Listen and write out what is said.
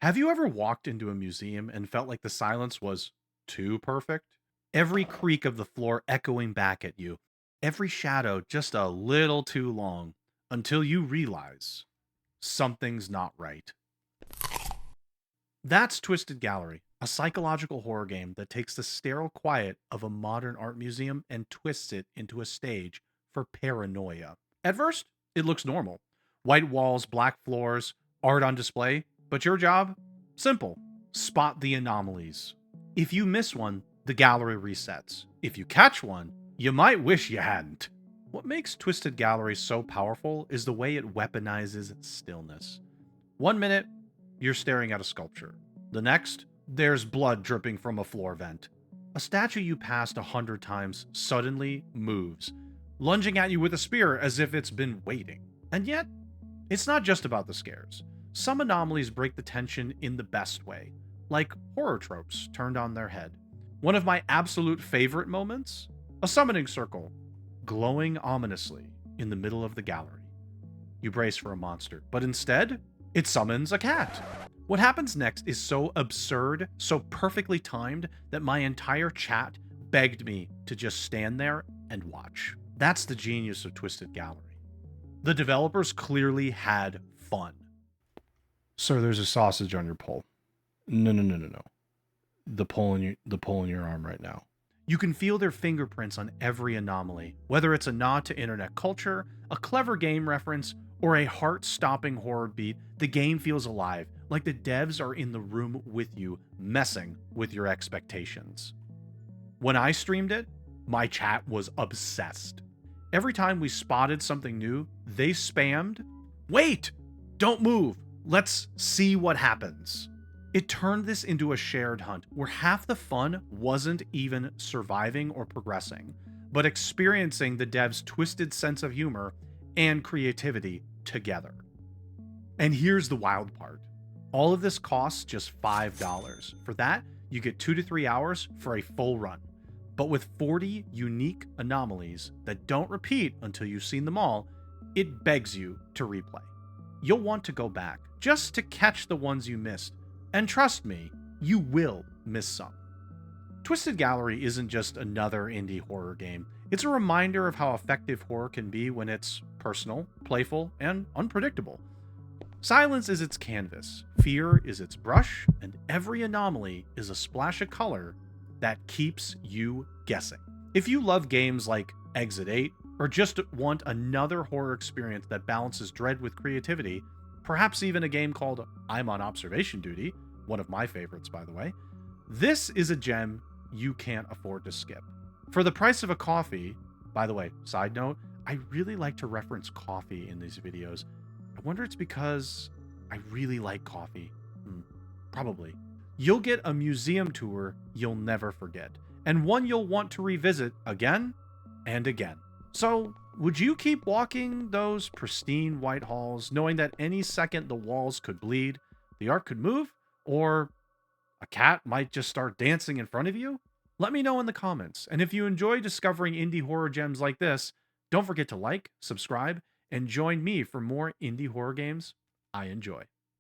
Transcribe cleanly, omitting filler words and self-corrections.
Have you ever walked into a museum and felt like the silence was too perfect? Every creak of the floor echoing back at you, every shadow just a little too long, until you realize something's not right. That's Twisted Gallery, a psychological horror game that takes the sterile quiet of a modern art museum and twists it into a stage for paranoia. At first, it looks normal: white walls, black floors, art on display. But your job? Simple: spot the anomalies. If you miss one, the gallery resets. If you catch one, you might wish you hadn't. What makes Twisted Gallery so powerful is the way it weaponizes stillness. One minute, you're staring at a sculpture. The next, there's blood dripping from a floor vent. A statue you passed 100 times suddenly moves, lunging at you with a spear as if it's been waiting. And yet, it's not just about the scares. Some anomalies break the tension in the best way, like horror tropes turned on their head. One of my absolute favorite moments? A summoning circle, glowing ominously in the middle of the gallery. You brace for a monster, but instead, it summons a cat. What happens next is so absurd, so perfectly timed, that my entire chat begged me to just stand there and watch. That's the genius of Twisted Gallery. The developers clearly had fun. Sir, there's a sausage on your pole. No, no, no, no, no. The pole in your arm right now. You can feel their fingerprints on every anomaly, whether it's a nod to internet culture, a clever game reference, or a heart-stopping horror beat. The game feels alive, like the devs are in the room with you, messing with your expectations. When I streamed it, my chat was obsessed. Every time we spotted something new, they spammed, "Wait! Don't move! Let's see what happens." It turned this into a shared hunt where half the fun wasn't even surviving or progressing, but experiencing the devs' twisted sense of humor and creativity together. And here's the wild part: all of this costs just $5. For that, you get 2 to 3 hours for a full run. But with 40 unique anomalies that don't repeat until you've seen them all, it begs you to replay. You'll want to go back just to catch the ones you missed. And trust me, you will miss some. Twisted Gallery isn't just another indie horror game. It's a reminder of how effective horror can be when it's personal, playful, and unpredictable. Silence is its canvas, fear is its brush, and every anomaly is a splash of color that keeps you guessing. If you love games like Exit 8, or just want another horror experience that balances dread with creativity, perhaps even a game called I'm on Observation Duty, one of my favorites by the way, this is a gem you can't afford to skip. For the price of a coffee, by the way, side note, I really like to reference coffee in these videos. I wonder it's because I really like coffee. Probably. You'll get a museum tour you'll never forget, and one you'll want to revisit again and again. So, would you keep walking those pristine white halls, knowing that any second the walls could bleed, the art could move, or a cat might just start dancing in front of you? Let me know in the comments. And if you enjoy discovering indie horror gems like this, don't forget to like, subscribe, and join me for more indie horror games I enjoy.